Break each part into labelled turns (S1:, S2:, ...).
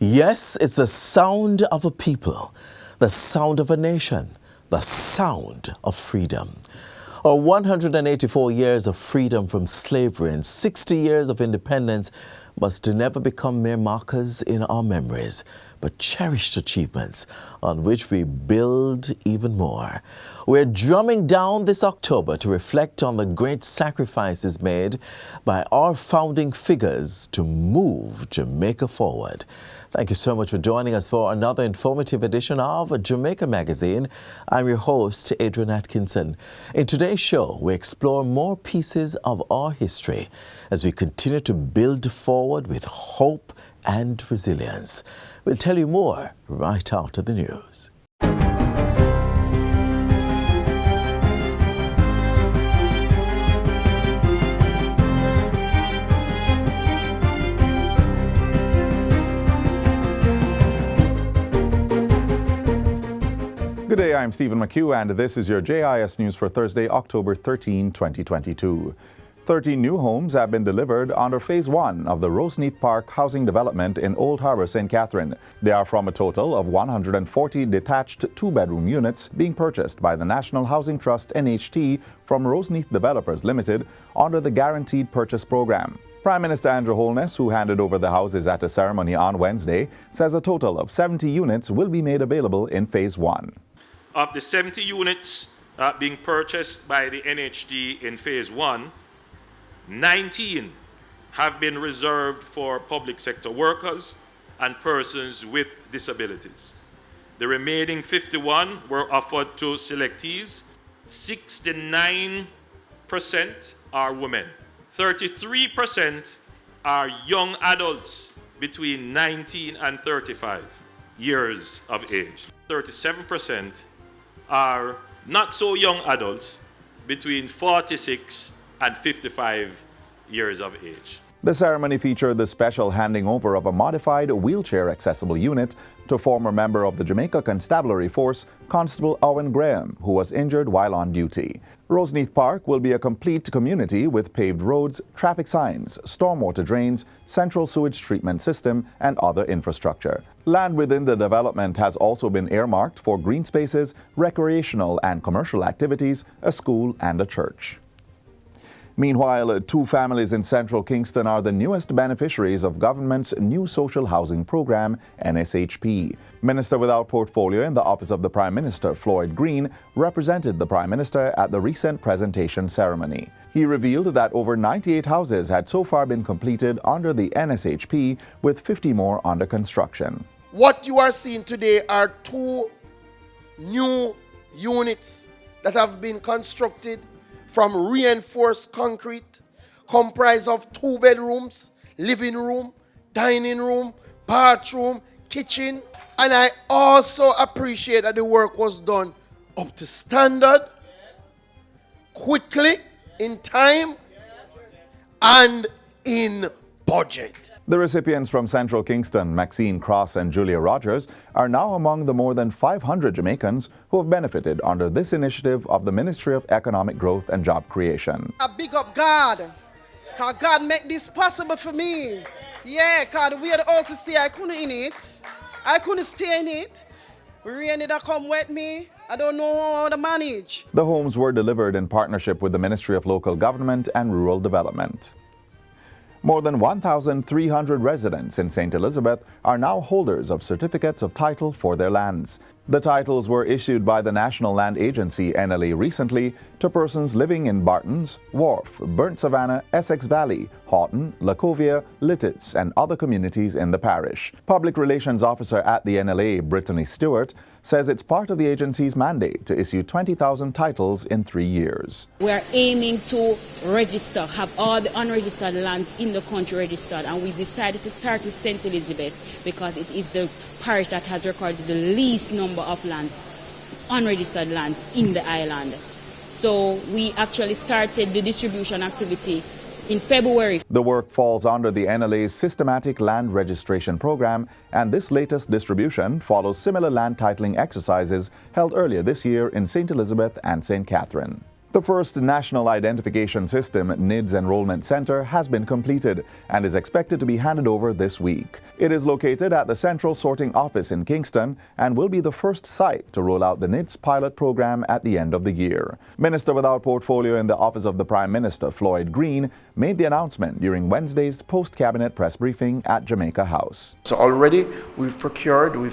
S1: Yes, it's the sound of a people, the sound of a nation, the sound of freedom. Our 184 years of freedom from slavery and 60 years of independence must never become mere markers in our memories, but cherished achievements on which we build even more. We're drumming down this October to reflect on the great sacrifices made by our founding figures to move Jamaica forward. Thank you so much for joining us for another informative edition of Jamaica Magazine. I'm your host, Adrian Atkinson. In today's show, we explore more pieces of our history as we continue to build forward with hope and resilience. We'll tell you more right after the news.
S2: Good day, I'm Stephen McHugh, and this is your JIS News for Thursday, October 13, 2022. 13 new homes have been delivered under Phase 1 of the Roseneath Park housing development in Old Harbour, St. Catherine. They are from a total of 140 detached two-bedroom units being purchased by the National Housing Trust NHT from Roseneath Developers Limited under the Guaranteed Purchase Program. Prime Minister Andrew Holness, who handed over the houses at a ceremony on Wednesday, says a total of 70 units will be made available in Phase 1.
S3: Of the 70 units being purchased by the NHT in Phase 1, 19 have been reserved for public sector workers and persons with disabilities. The remaining 51 were offered to selectees. 69% are women. 33% are young adults between 19 and 35 years of age. 37% are not so young adults between 46 and 55 years of age.
S2: The ceremony featured the special handing over of a modified wheelchair-accessible unit to former member of the Jamaica Constabulary Force, Constable Owen Graham, who was injured while on duty. Roseneath Park will be a complete community with paved roads, traffic signs, stormwater drains, central sewage treatment system, and other infrastructure. Land within the development has also been earmarked for green spaces, recreational and commercial activities, a school, and a church. Meanwhile, two families in central Kingston are the newest beneficiaries of government's new social housing program, NSHP. Minister without portfolio in the office of the Prime Minister, Floyd Green, represented the Prime Minister at the recent presentation ceremony. He revealed that over 98 houses had so far been completed under the NSHP, with 50 more under construction.
S4: What you are seeing today are two new units that have been constructed from reinforced concrete, comprised of 2 bedrooms, living room, dining room, bathroom, kitchen. And I also appreciate that the work was done up to standard, quickly, in time, and in budget.
S2: The recipients from Central Kingston, Maxine Cross and Julia Rogers, are now among the more than 500 Jamaicans who have benefited under this initiative of the Ministry of Economic Growth and Job Creation.
S5: I big up God, because God make this possible for me. Yeah, because we had also stay, I couldn't in it. I couldn't stay in it. Rain did come with me. I don't know how to manage.
S2: The homes were delivered in partnership with the Ministry of Local Government and Rural Development. More than 1,300 residents in St. Elizabeth are now holders of certificates of title for their lands. The titles were issued by the National Land Agency, NLA, recently to persons living in Bartons, Wharf, Burnt Savannah, Essex Valley, Houghton, Lacovia, Littitz, and other communities in the parish. Public Relations Officer at the NLA, Brittany Stewart, says it's part of the agency's mandate to issue 20,000 titles in 3 years.
S6: We are aiming to register, have all the unregistered lands in the country registered, and we decided to start with St. Elizabeth because it is the parish that has recorded the least number of lands, unregistered lands in the island. So we actually started the distribution activity in February.
S2: The work falls under the NLA's systematic land registration program, and this latest distribution follows similar land titling exercises held earlier this year in St. Elizabeth and St. Catherine. The first National Identification System NIDS Enrollment Center has been completed and is expected to be handed over this week. It is located at the Central Sorting Office in Kingston and will be the first site to roll out the NIDS pilot program at the end of the year. Minister without portfolio in the Office of the Prime Minister, Floyd Green, made the announcement during Wednesday's post-cabinet press briefing at Jamaica House.
S4: So already we've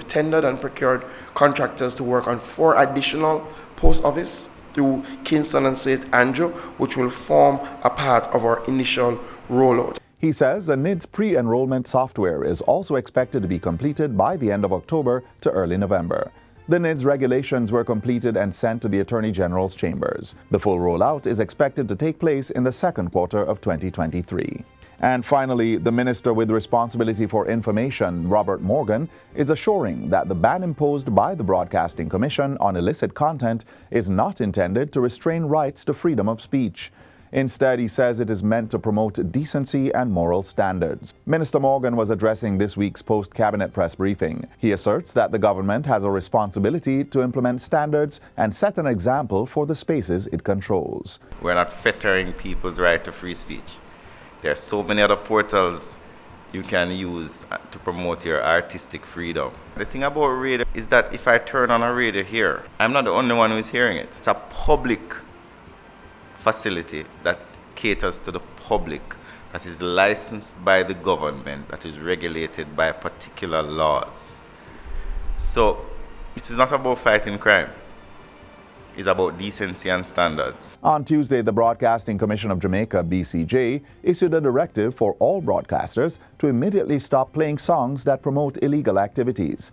S4: tendered and procured contractors to work on 4 additional post office through Kingston and St. Andrew, which will form a part of our initial rollout.
S2: He says the NIDS pre-enrollment software is also expected to be completed by the end of October to early November. The NIDS regulations were completed and sent to the Attorney General's chambers. The full rollout is expected to take place in the second quarter of 2023. And finally, the Minister with responsibility for information, Robert Morgan, is assuring that the ban imposed by the Broadcasting Commission on illicit content is not intended to restrain rights to freedom of speech. Instead, he says it is meant to promote decency and moral standards. Minister Morgan was addressing this week's post-cabinet press briefing. He asserts that the government has a responsibility to implement standards and set an example for the spaces it controls.
S7: We're not fettering people's right to free speech. There are so many other portals you can use to promote your artistic freedom. The thing about radio is that if I turn on a radio here, I'm not the only one who is hearing it. It's a public facility that caters to the public, that is licensed by the government, that is regulated by particular laws. So it is not about fighting crime. It's about decency and standards.
S2: On Tuesday, the Broadcasting Commission of Jamaica, BCJ, issued a directive for all broadcasters to immediately stop playing songs that promote illegal activities.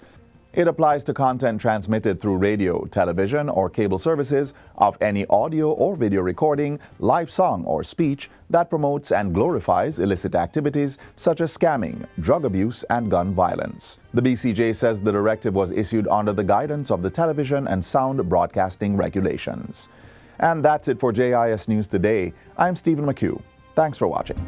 S2: It applies to content transmitted through radio, television, or cable services of any audio or video recording, live song, or speech that promotes and glorifies illicit activities such as scamming, drug abuse, and gun violence. The BCJ says the directive was issued under the guidance of the Television and Sound Broadcasting Regulations. And that's it for JIS News Today. I'm Stephen McHugh. Thanks for watching.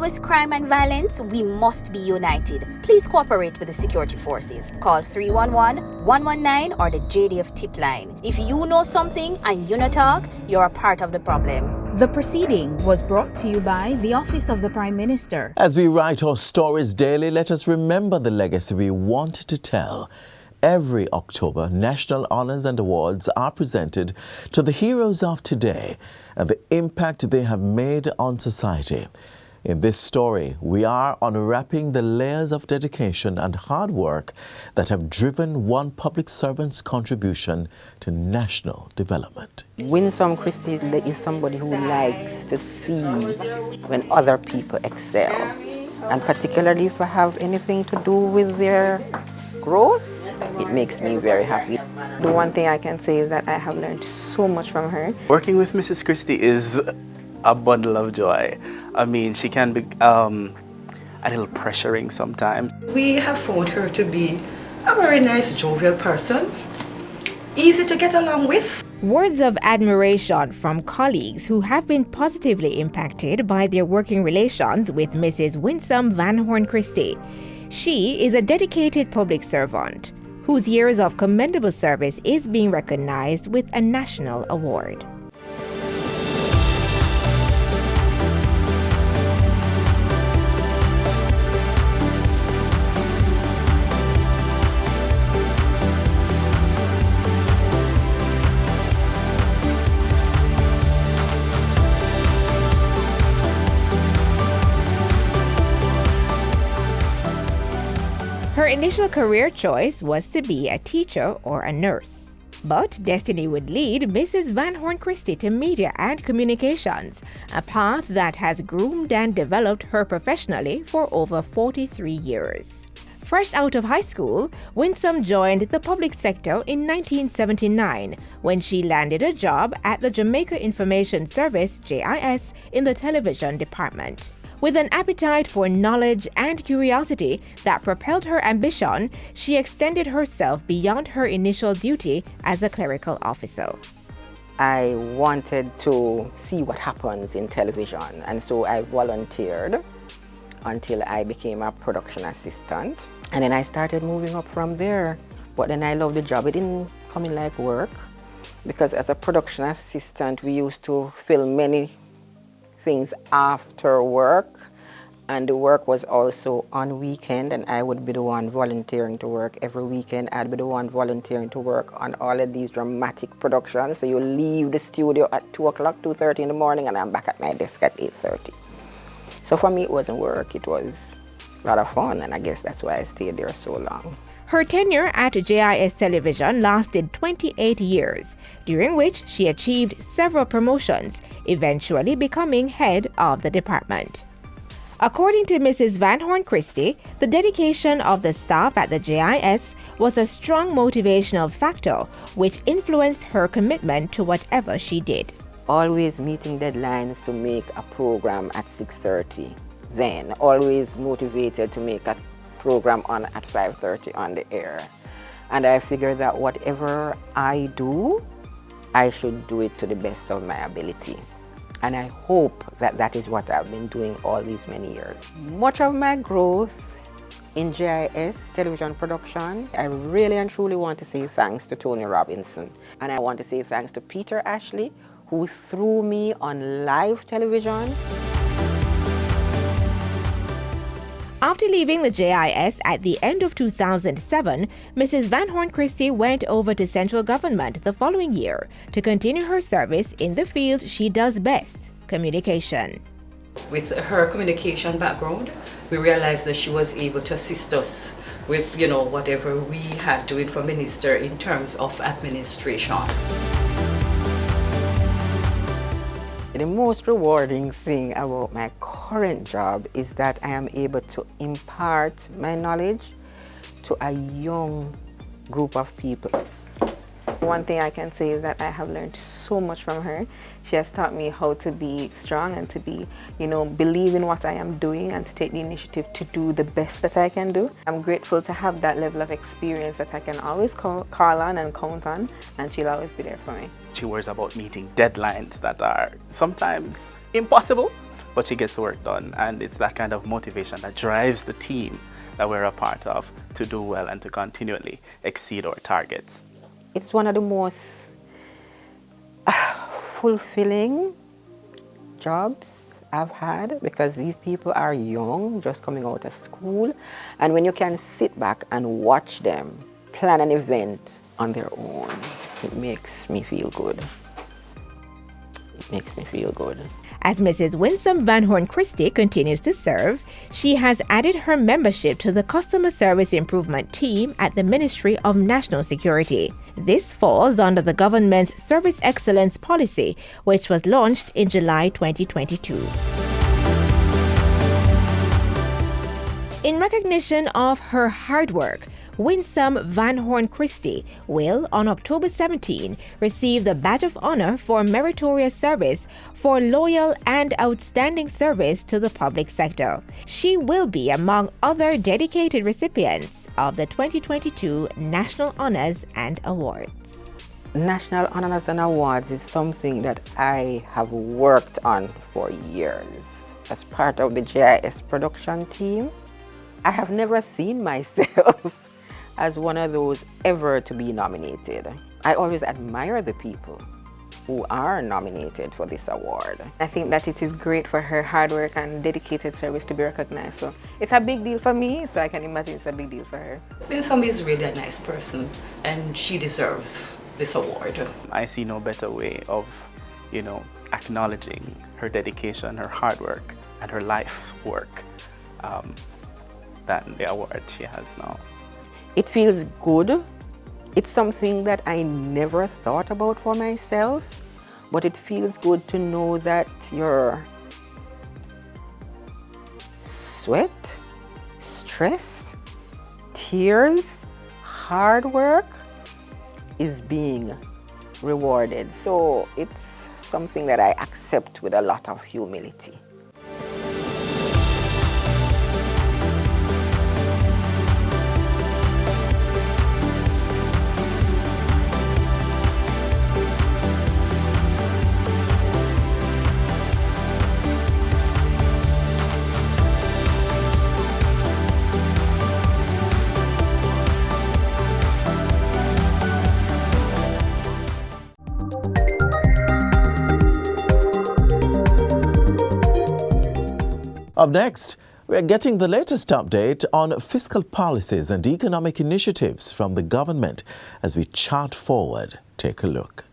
S8: With crime and violence, we must be united. Please cooperate with the security forces. Call 311-119 or the JDF tip line. If you know something and you not talk, you're a part of the problem.
S9: The proceeding was brought to you by the Office of the Prime Minister.
S1: As we write our stories daily, let us remember the legacy we want to tell. Every October, national honors and awards are presented to the heroes of today and the impact they have made on society. In this story, we are unwrapping the layers of dedication and hard work that have driven one public servant's contribution to national development.
S10: Winsome Christie is somebody who likes to see when other people excel, and particularly if I have anything to do with their growth, it makes me very happy.
S11: The one thing I can say is that I have learned so much from her.
S12: Working with Mrs. Christie is a bundle of joy. I mean, she can be a little pressuring sometimes.
S13: We have found her to be a very nice, jovial person, easy to get along with.
S14: Words of admiration from colleagues who have been positively impacted by their working relations with Mrs. Winsome Van Horn Christie. She is a dedicated public servant whose years of commendable service is being recognized with a national award. Her initial career choice was to be a teacher or a nurse. But destiny would lead Mrs. Van Horn Christie to media and communications, a path that has groomed and developed her professionally for over 43 years. Fresh out of high school, Winsome joined the public sector in 1979 when she landed a job at the Jamaica Information Service, JIS, in the television department. With an appetite for knowledge and curiosity that propelled her ambition, she extended herself beyond her initial duty as a clerical officer.
S10: I wanted to see what happens in television, and so I volunteered until I became a production assistant, and then I started moving up from there. But then I loved the job. It didn't come in like work, because as a production assistant we used to film many things after work, and the work was also on weekend, and I would be the one volunteering to work every weekend. I'd be the one volunteering to work on all of these dramatic productions. So you leave the studio at 2 o'clock, 2:30 in the morning, and I'm back at my desk at 8:30. So for me, it wasn't work. It was a lot of fun, and I guess that's why I stayed there so long.
S14: Her tenure at JIS Television lasted 28 years, during which she achieved several promotions, eventually becoming head of the department. According to Mrs. Van Horn Christie, the dedication of the staff at the JIS was a strong motivational factor which influenced her commitment to whatever she did.
S10: Always meeting deadlines to make a program at 6:30. Then always motivated to make a program on at 5:30 on the air. And I figured that whatever I do, I should do it to the best of my ability. And I hope that that is what I've been doing all these many years. Much of my growth in JIS television production, I really and truly want to say thanks to Tony Robinson. And I want to say thanks to Peter Ashley, who threw me on live television.
S14: After leaving the JIS at the end of 2007, Mrs. Van Horn Christie went over to central government the following year to continue her service in the field she does best, communication.
S13: With her communication background, we realized that she was able to assist us with, whatever we had to for minister in terms of administration.
S10: The most rewarding thing about my current job is that I am able to impart my knowledge to a young group of people.
S11: One thing I can say is that I have learned so much from her. She has taught me how to be strong and to be, believe in what I am doing and to take the initiative to do the best that I can do. I'm grateful to have that level of experience that I can always call on and count on, and she'll always be there for me.
S12: She worries about meeting deadlines that are sometimes impossible, but she gets the work done, and it's that kind of motivation that drives the team that we're a part of to do well and to continually exceed our targets.
S10: It's one of the most fulfilling jobs I've had, because these people are young, just coming out of school, and when you can sit back and watch them plan an event on their own, it makes me feel good. It makes me feel good.
S14: As Mrs. Winsome Van Horn Christie continues to serve, she has added her membership to the Customer Service Improvement Team at the Ministry of National Security. This falls under the government's Service Excellence Policy, which was launched in July 2022. In recognition of her hard work, Winsome Van Horn Christie will, on October 17, receive the Badge of Honor for Meritorious Service for loyal and outstanding service to the public sector. She will be among other dedicated recipients of the 2022 National Honors and Awards.
S10: National Honors and Awards is something that I have worked on for years. As part of the JIS production team, I have never seen myself as one of those ever to be nominated. I always admire the people who are nominated for this award.
S11: I think that it is great for her hard work and dedicated service to be recognized. So it's a big deal for me, so I can imagine it's a big deal for her.
S13: Winsome is really a nice person, and she deserves this award.
S12: I see no better way of, acknowledging her dedication, her hard work, and her life's work than the award she has now.
S10: It feels good. It's something that I never thought about for myself, but it feels good to know that your sweat, stress, tears, hard work is being rewarded. So it's something that I accept with a lot of humility.
S1: Up next, we're getting the latest update on fiscal policies and economic initiatives from the government as we chart forward. Take a look.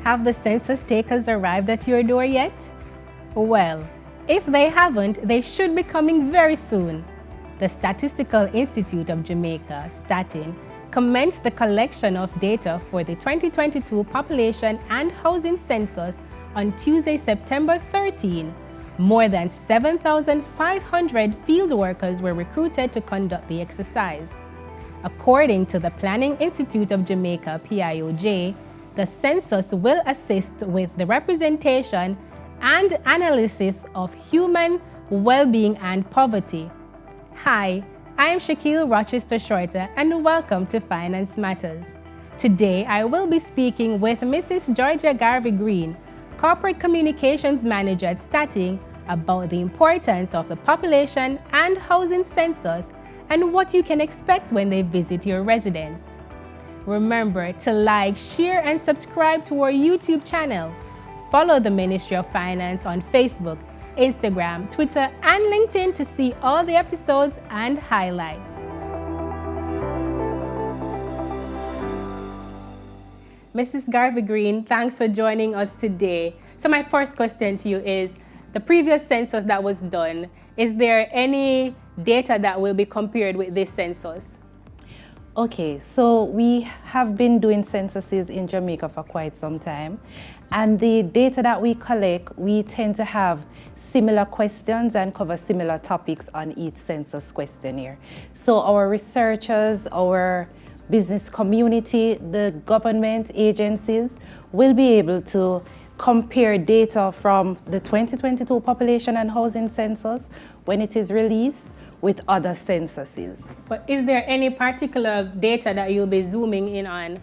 S15: Have the census takers arrived at your door yet? Well, if they haven't, they should be coming very soon. The Statistical Institute of Jamaica, Statin, commenced the collection of data for the 2022 population and housing census on Tuesday, September 13. More than 7,500 field workers were recruited to conduct the exercise. According to the Planning Institute of Jamaica, PIOJ, the census will assist with the representation and analysis of human well-being and poverty. Hi, I'm Shaquille Rochester Shorter and welcome to Finance Matters. Today, I will be speaking with Mrs. Georgia Garvey Green, Corporate Communications Manager at Statin, about the importance of the population and housing census and what you can expect when they visit your residence. Remember to like, share, and subscribe to our YouTube channel. Follow the Ministry of Finance on Facebook, Instagram, Twitter, and LinkedIn to see all the episodes and highlights. Mrs. Garvey Green, thanks for joining us today. So my first question to you is, the previous census that was done, is there any data that will be compared with this census?
S16: Okay, so we have been doing censuses in Jamaica for quite some time, and the data that we collect, we tend to have similar questions and cover similar topics on each census questionnaire. So our researchers, our business community, the government agencies will be able to compare data from the 2022 population and housing census when it is released with other censuses.
S15: But is there any particular data that you'll be zooming in on?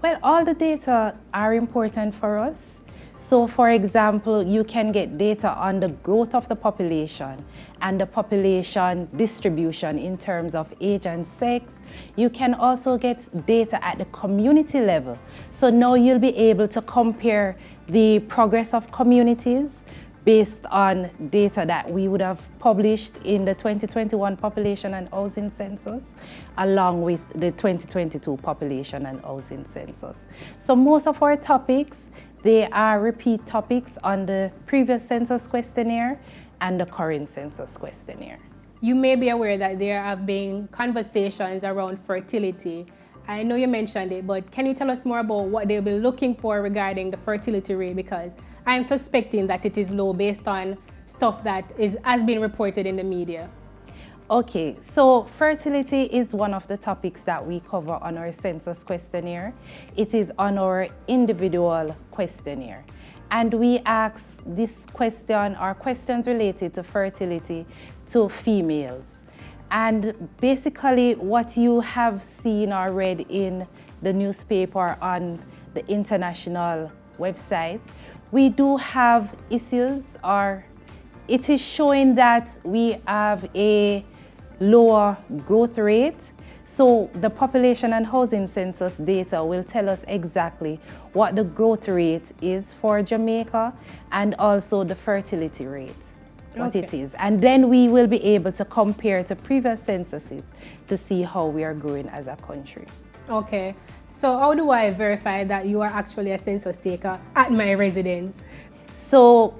S16: Well, all the data are important for us. So for example, you can get data on the growth of the population and the population distribution in terms of age and sex. You can also get data at the community level. So now you'll be able to compare the progress of communities based on data that we would have published in the 2021 population and housing census, along with the 2022 population and housing census. So most of our topics, they are repeat topics on the previous census questionnaire and the current census questionnaire.
S15: You may be aware that there have been conversations around fertility. I know you mentioned it, but can you tell us more about what they'll be looking for regarding the fertility rate? Because I'm suspecting that it is low based on stuff that has been reported in the media.
S16: Okay, so fertility is one of the topics that we cover on our census questionnaire. It is on our individual questionnaire. And we ask this question or questions related to fertility to females. And basically what you have seen or read in the newspaper on the international website, we do have issues, or it is showing that we have a lower growth rate. So the population and housing census data will tell us exactly what the growth rate is for Jamaica and also the fertility rate, what it is. And then we will be able to compare to previous censuses to see how we are growing as a country.
S15: Okay, so how do I verify that you are actually a census taker at my residence?
S16: So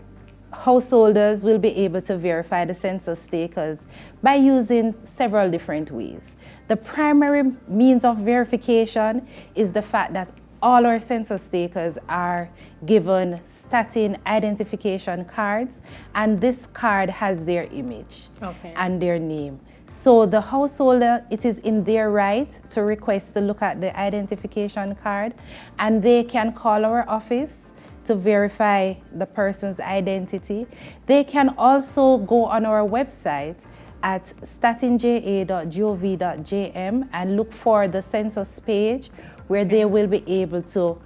S16: householders will be able to verify the census takers by using several different ways. The primary means of verification is the fact that all our census takers are given Statin identification cards, and this card has their image and their name. So the householder, it is in their right to request to look at the identification card, and they can call our office to verify the person's identity. They can also go on our website at statinja.gov.jm and look for the census page where they will be able to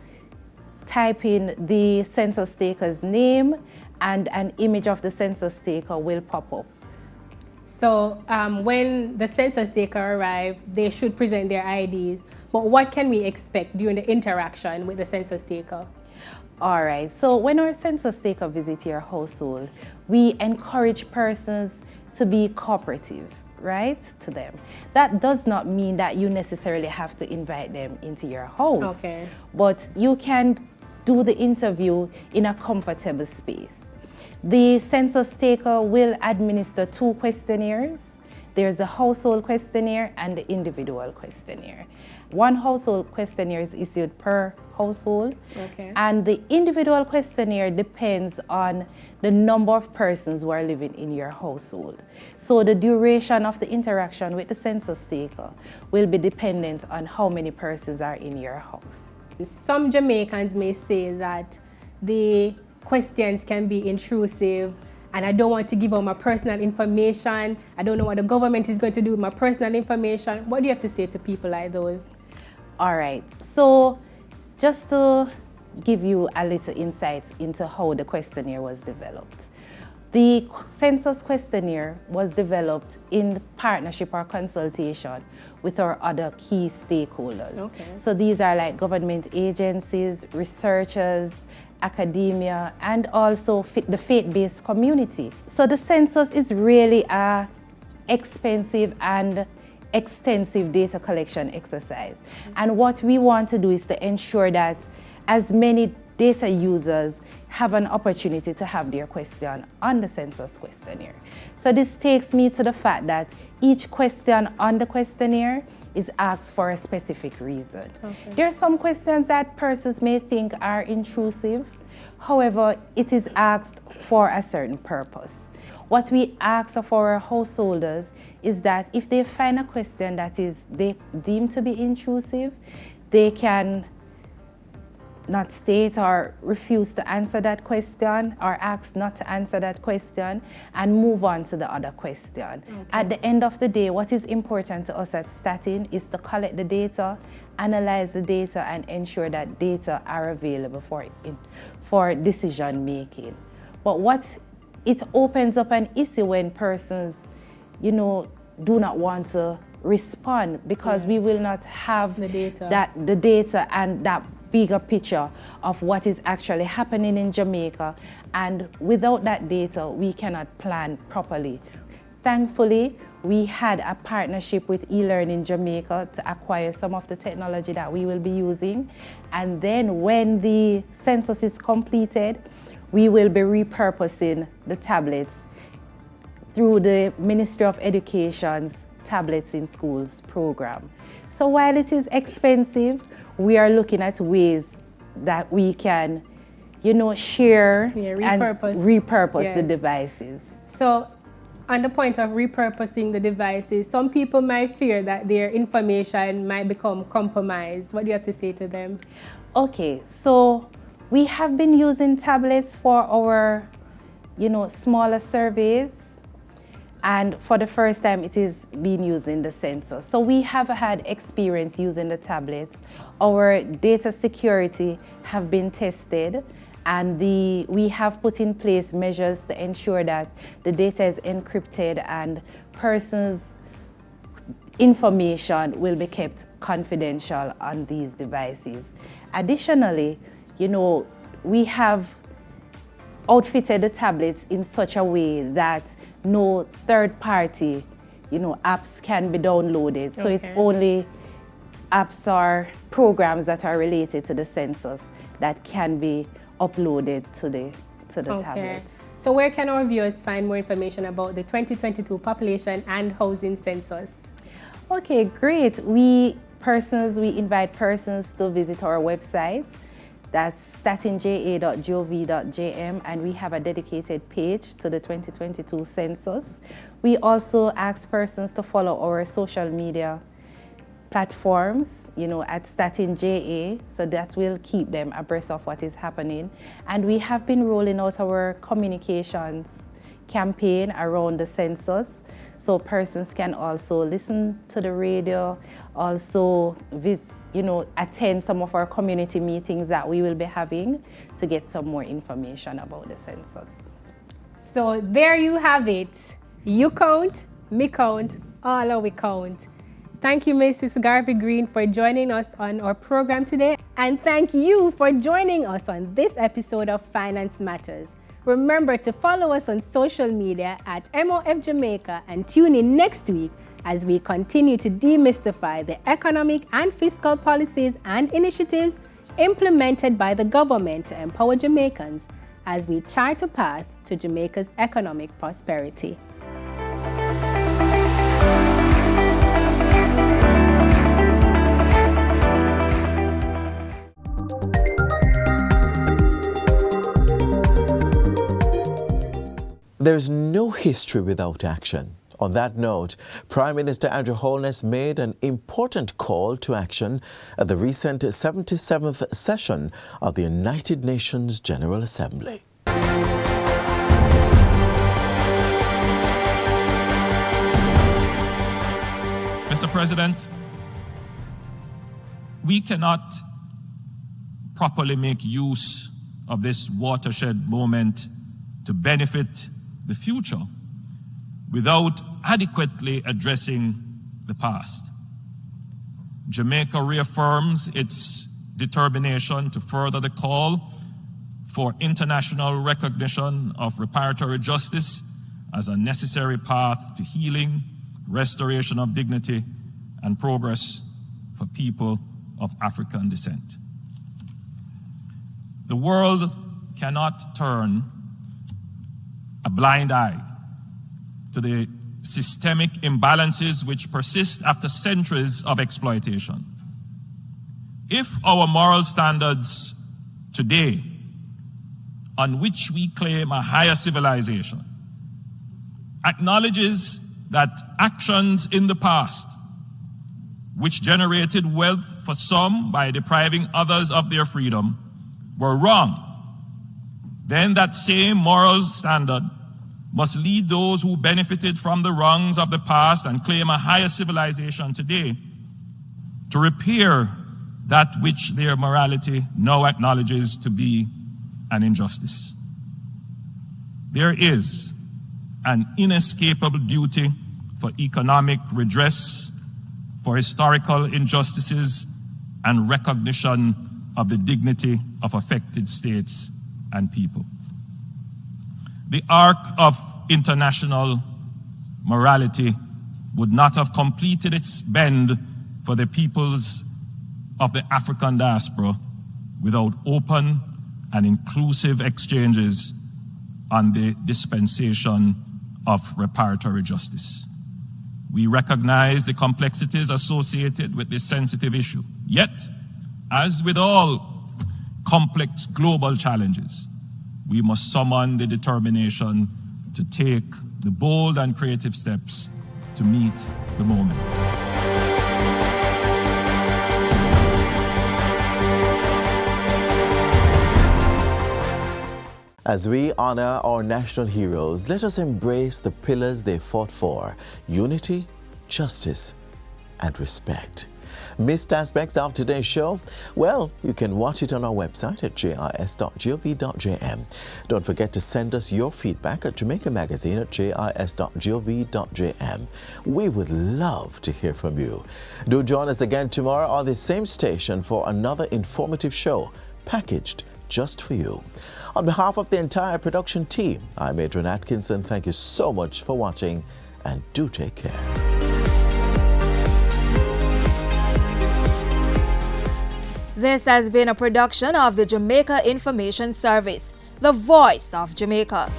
S16: type in the census taker's name, and an image of the census taker will pop up.
S15: So when the census taker arrives, they should present their IDs. But what can we expect during the interaction with the census taker?
S16: All right, so when our census taker visits your household, we encourage persons to be cooperative, right, to them. That does not mean that you necessarily have to invite them into your house.
S15: Okay.
S16: But you can do the interview in a comfortable space. The census taker will administer 2 questionnaires. There's the household questionnaire and the individual questionnaire. 1 household questionnaire is issued per household.
S15: Okay.
S16: And the individual questionnaire depends on the number of persons who are living in your household. So the duration of the interaction with the census taker will be dependent on how many persons are in your house.
S15: Some Jamaicans may say that the questions can be intrusive, and I don't want to give out my personal information. I don't know what the government is going to do with my personal information. What do you have to say to people like those?
S16: All right, so just to give you a little insight into how the questionnaire was developed. The census questionnaire was developed in partnership or consultation with our other key stakeholders.
S15: Okay.
S16: So these are like government agencies, researchers, academia, and also the faith-based community. So the census is really a expensive and extensive data collection exercise. And what we want to do is to ensure that as many data users have an opportunity to have their question on the census questionnaire. So this takes me to the fact that each question on the questionnaire is asked for a specific reason.
S15: Okay.
S16: There are some questions that persons may think are intrusive. However, it is asked for a certain purpose. What we ask of our householders is that if they find a question that they deem to be intrusive, they can not state or refuse to answer that question, or ask not to answer that question, and move on to the other question.
S15: Okay.
S16: At the end of the day, what is important to us at Statin is to collect the data, analyze the data, and ensure that data are available for decision making. But what it opens up an issue when persons, do not want to respond, because we will not have
S15: the data
S16: and that bigger picture of what is actually happening in Jamaica, and without that data we cannot plan properly. Thankfully, we had a partnership with eLearning Jamaica to acquire some of the technology that we will be using, and then when the census is completed, we will be repurposing the tablets through the Ministry of Education's Tablets in Schools program. So while it is expensive, we are looking at ways that we can, share and repurpose the devices.
S15: So on the point of repurposing the devices, some people might fear that their information might become compromised. What do you have to say to them?
S16: Okay, so we have been using tablets for our, smaller surveys. And for the first time, it is being used in the census. So we have had experience using the tablets. Our data security have been tested, and we have put in place measures to ensure that the data is encrypted and persons' information will be kept confidential on these devices. Additionally, we have outfitted the tablets in such a way that no third-party, apps can be downloaded. So it's only apps or programs that are related to the census that can be uploaded to the tablets.
S15: So where can our viewers find more information about the 2022 population and housing census?
S16: Okay, great. We invite persons to visit our website. That's statinja.gov.jm, and we have a dedicated page to the 2022 census. We also ask persons to follow our social media platforms, at statinja, so that will keep them abreast of what is happening. And we have been rolling out our communications campaign around the census, so persons can also listen to the radio, also attend some of our community meetings that we will be having to get some more information about the census.
S15: So there you have it. You count, me count, all of we count. Thank you, Mrs. Garvey Green, for joining us on our program today. And thank you for joining us on this episode of Finance Matters. Remember to follow us on social media at MOF Jamaica and tune in next week as we continue to demystify the economic and fiscal policies and initiatives implemented by the government to empower Jamaicans as we chart a path to Jamaica's economic prosperity.
S1: There's no history without action. On that note, Prime Minister Andrew Holness made an important call to action at the recent 77th session of the United Nations General Assembly.
S17: Mr. President, we cannot properly make use of this watershed moment to benefit the future without adequately addressing the past. Jamaica reaffirms its determination to further the call for international recognition of reparatory justice as a necessary path to healing, restoration of dignity, and progress for people of African descent. The world cannot turn a blind eye to the systemic imbalances which persist after centuries of exploitation. If our moral standards today, on which we claim a higher civilization, acknowledges that actions in the past, which generated wealth for some by depriving others of their freedom, were wrong, then that same moral standard must lead those who benefited from the wrongs of the past and claim a higher civilization today to repair that which their morality now acknowledges to be an injustice. There is an inescapable duty for economic redress, for historical injustices, and recognition of the dignity of affected states and people. The arc of international morality would not have completed its bend for the peoples of the African diaspora without open and inclusive exchanges on the dispensation of reparatory justice. We recognize the complexities associated with this sensitive issue. Yet, as with all complex global challenges, we must summon the determination to take the bold and creative steps to meet the moment.
S1: As we honor our national heroes, let us embrace the pillars they fought for: unity, justice, and respect. Missed aspects of today's show? Well, you can watch it on our website at jis.gov.jm. Don't forget to send us your feedback at Jamaica Magazine at jis.gov.jm. We would love to hear from you. Do join us again tomorrow on the same station for another informative show, packaged just for you. On behalf of the entire production team, I'm Adrian Atkinson. Thank you so much for watching, and do take care.
S18: This has been a production of the Jamaica Information Service, the voice of Jamaica.